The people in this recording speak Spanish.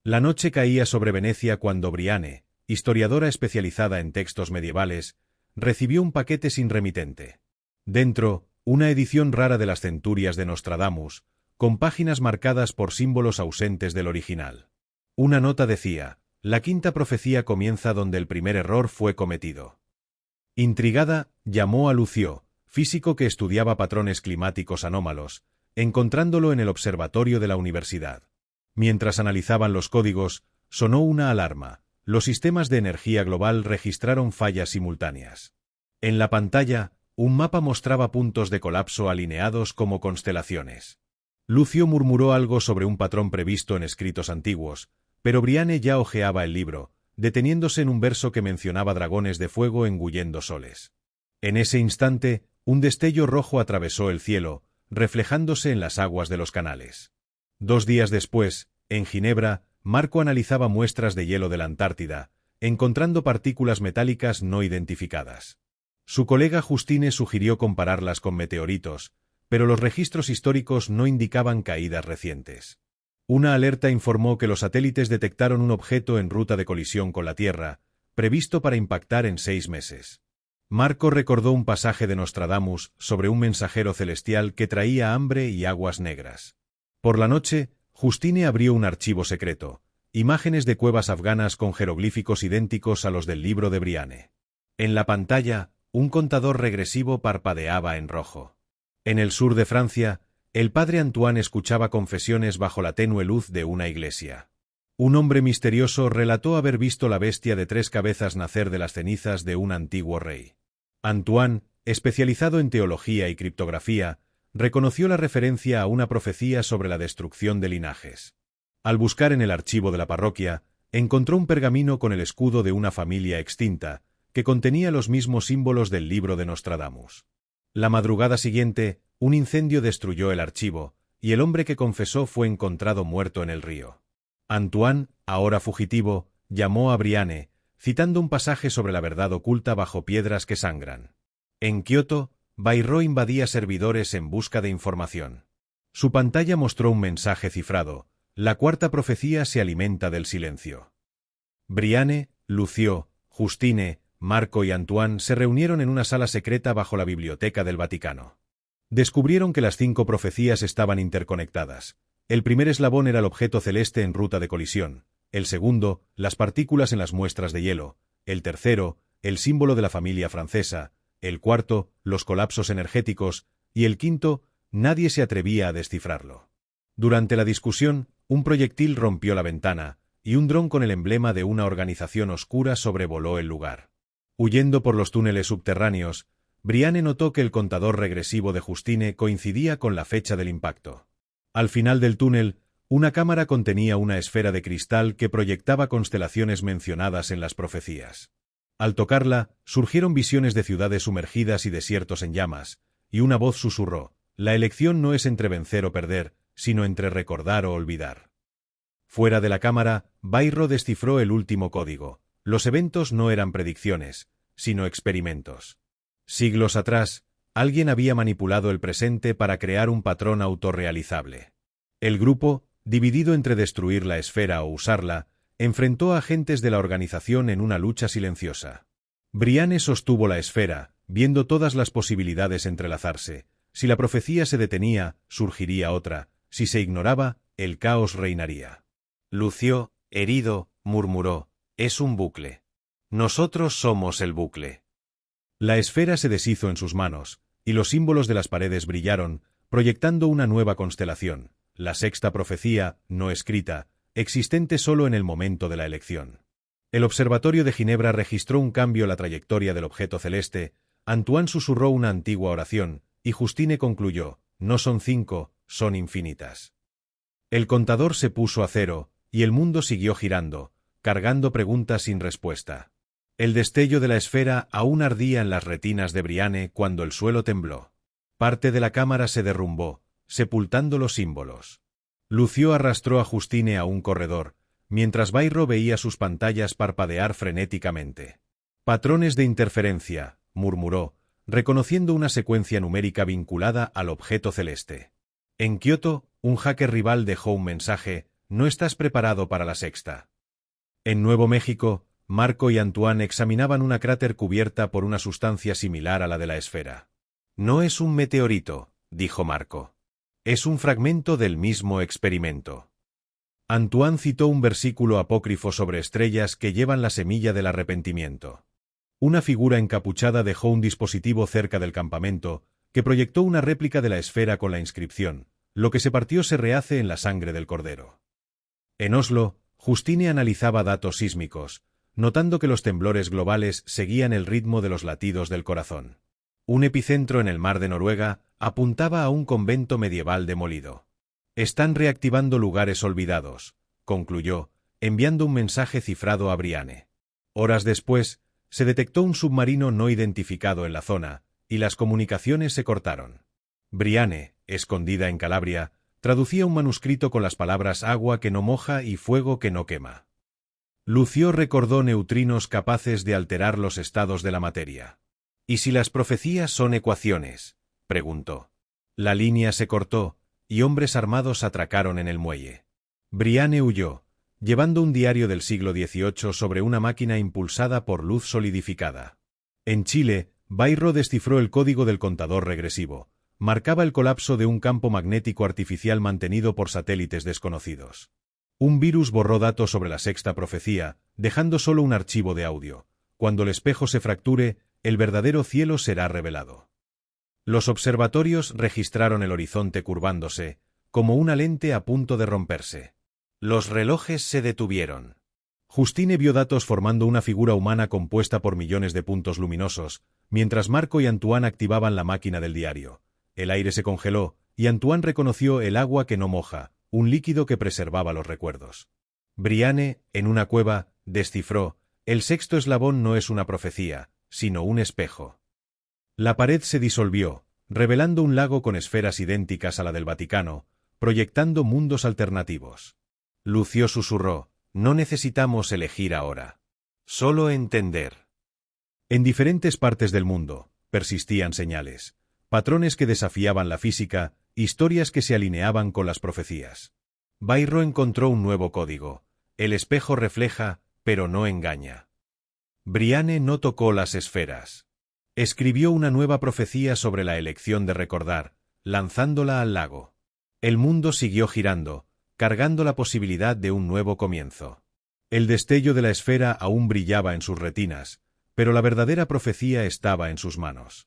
La noche caía sobre Venecia cuando Briane, historiadora especializada en textos medievales, recibió un paquete sin remitente. Dentro, una edición rara de las Centurias de Nostradamus, con páginas marcadas por símbolos ausentes del original. Una nota decía: la quinta profecía comienza donde el primer error fue cometido. Intrigada, llamó a Lucio, físico que estudiaba patrones climáticos anómalos, encontrándolo en el observatorio de la universidad. Mientras analizaban los códigos, sonó una alarma. Los sistemas de energía global registraron fallas simultáneas. En la pantalla, un mapa mostraba puntos de colapso alineados como constelaciones. Lucio murmuró algo sobre un patrón previsto en escritos antiguos, pero Briane ya hojeaba el libro, deteniéndose en un verso que mencionaba dragones de fuego engullendo soles. En ese instante, un destello rojo atravesó el cielo, reflejándose en las aguas de los canales. 2 días después, en Ginebra, Marco analizaba muestras de hielo de la Antártida, encontrando partículas metálicas no identificadas. Su colega Justine sugirió compararlas con meteoritos, pero los registros históricos no indicaban caídas recientes. Una alerta informó que los satélites detectaron un objeto en ruta de colisión con la Tierra, previsto para impactar en 6 meses. Marco recordó un pasaje de Nostradamus sobre un mensajero celestial que traía hambre y aguas negras. Por la noche, Justine abrió un archivo secreto, imágenes de cuevas afganas con jeroglíficos idénticos a los del libro de Briane. En la pantalla, un contador regresivo parpadeaba en rojo. En el sur de Francia, el padre Antoine escuchaba confesiones bajo la tenue luz de una iglesia. Un hombre misterioso relató haber visto la bestia de 3 cabezas nacer de las cenizas de un antiguo rey. Antoine, especializado en teología y criptografía, reconoció la referencia a una profecía sobre la destrucción de linajes. Al buscar en el archivo de la parroquia, encontró un pergamino con el escudo de una familia extinta, que contenía los mismos símbolos del libro de Nostradamus. La madrugada siguiente, un incendio destruyó el archivo, y el hombre que confesó fue encontrado muerto en el río. Antoine, ahora fugitivo, llamó a Briane, citando un pasaje sobre la verdad oculta bajo piedras que sangran. En Kioto, Bayrro invadía servidores en busca de información. Su pantalla mostró un mensaje cifrado: la cuarta profecía se alimenta del silencio. Briane, Lucio, Justine, Marco y Antoine se reunieron en una sala secreta bajo la Biblioteca del Vaticano. Descubrieron que las 5 profecías estaban interconectadas. El primer eslabón era el objeto celeste en ruta de colisión, el segundo, las partículas en las muestras de hielo, el tercero, el símbolo de la familia francesa, el cuarto, los colapsos energéticos, y el quinto, nadie se atrevía a descifrarlo. Durante la discusión, un proyectil rompió la ventana, y un dron con el emblema de una organización oscura sobrevoló el lugar. Huyendo por los túneles subterráneos, Briane notó que el contador regresivo de Justine coincidía con la fecha del impacto. Al final del túnel, una cámara contenía una esfera de cristal que proyectaba constelaciones mencionadas en las profecías. Al tocarla, surgieron visiones de ciudades sumergidas y desiertos en llamas, y una voz susurró: la elección no es entre vencer o perder, sino entre recordar o olvidar. Fuera de la cámara, Bayrro descifró el último código: los eventos no eran predicciones, sino experimentos. Siglos atrás, alguien había manipulado el presente para crear un patrón autorrealizable. El grupo, dividido entre destruir la esfera o usarla, enfrentó a agentes de la organización en una lucha silenciosa. Briane sostuvo la esfera, viendo todas las posibilidades entrelazarse. Si la profecía se detenía, surgiría otra; si se ignoraba, el caos reinaría. Lucio, herido, murmuró: es un bucle. Nosotros somos el bucle. La esfera se deshizo en sus manos, y los símbolos de las paredes brillaron, proyectando una nueva constelación, la sexta profecía, no escrita, existente solo en el momento de la elección. El observatorio de Ginebra registró un cambio en la trayectoria del objeto celeste. Antoine susurró una antigua oración, y Justine concluyó: no son 5, son infinitas. El contador se puso a 0, y el mundo siguió girando, cargando preguntas sin respuesta. El destello de la esfera aún ardía en las retinas de Briane cuando el suelo tembló. Parte de la cámara se derrumbó, sepultando los símbolos. Lucio arrastró a Justine a un corredor, mientras Bayrro veía sus pantallas parpadear frenéticamente. Patrones de interferencia, murmuró, reconociendo una secuencia numérica vinculada al objeto celeste. En Kioto, un hacker rival dejó un mensaje: no estás preparado para la sexta. En Nuevo México, Marco y Antoine examinaban una cráter cubierta por una sustancia similar a la de la esfera. No es un meteorito, dijo Marco. Es un fragmento del mismo experimento. Antoine citó un versículo apócrifo sobre estrellas que llevan la semilla del arrepentimiento. Una figura encapuchada dejó un dispositivo cerca del campamento que proyectó una réplica de la esfera con la inscripción: lo que se partió se rehace en la sangre del cordero. En Oslo, Justine analizaba datos sísmicos, notando que los temblores globales seguían el ritmo de los latidos del corazón. Un epicentro en el mar de Noruega apuntaba a un convento medieval demolido. Están reactivando lugares olvidados, concluyó, enviando un mensaje cifrado a Brianne. Horas después, se detectó un submarino no identificado en la zona, y las comunicaciones se cortaron. Brianne, escondida en Calabria, traducía un manuscrito con las palabras agua que no moja y fuego que no quema. Lucio recordó neutrinos capaces de alterar los estados de la materia. ¿Y si las profecías son ecuaciones?, preguntó. La línea se cortó, y hombres armados atracaron en el muelle. Brianne huyó, llevando un diario del siglo XVIII sobre una máquina impulsada por luz solidificada. En Chile, Bairro descifró el código del contador regresivo. Marcaba el colapso de un campo magnético artificial mantenido por satélites desconocidos. Un virus borró datos sobre la sexta profecía, dejando solo un archivo de audio. Cuando el espejo se fracture, el verdadero cielo será revelado. Los observatorios registraron el horizonte curvándose, como una lente a punto de romperse. Los relojes se detuvieron. Justine vio datos formando una figura humana compuesta por millones de puntos luminosos, mientras Marco y Antoine activaban la máquina del diario. El aire se congeló, y Antoine reconoció el agua que no moja, un líquido que preservaba los recuerdos. Brianne, en una cueva, descifró: el sexto eslabón no es una profecía, sino un espejo. La pared se disolvió, revelando un lago con esferas idénticas a la del Vaticano, proyectando mundos alternativos. Lucio susurró: no necesitamos elegir ahora. Solo entender. En diferentes partes del mundo, persistían señales, patrones que desafiaban la física, historias que se alineaban con las profecías. Bairro encontró un nuevo código: el espejo refleja, pero no engaña. Brianne no tocó las esferas. Escribió una nueva profecía sobre la elección de recordar, lanzándola al lago. El mundo siguió girando, cargando la posibilidad de un nuevo comienzo. El destello de la esfera aún brillaba en sus retinas, pero la verdadera profecía estaba en sus manos.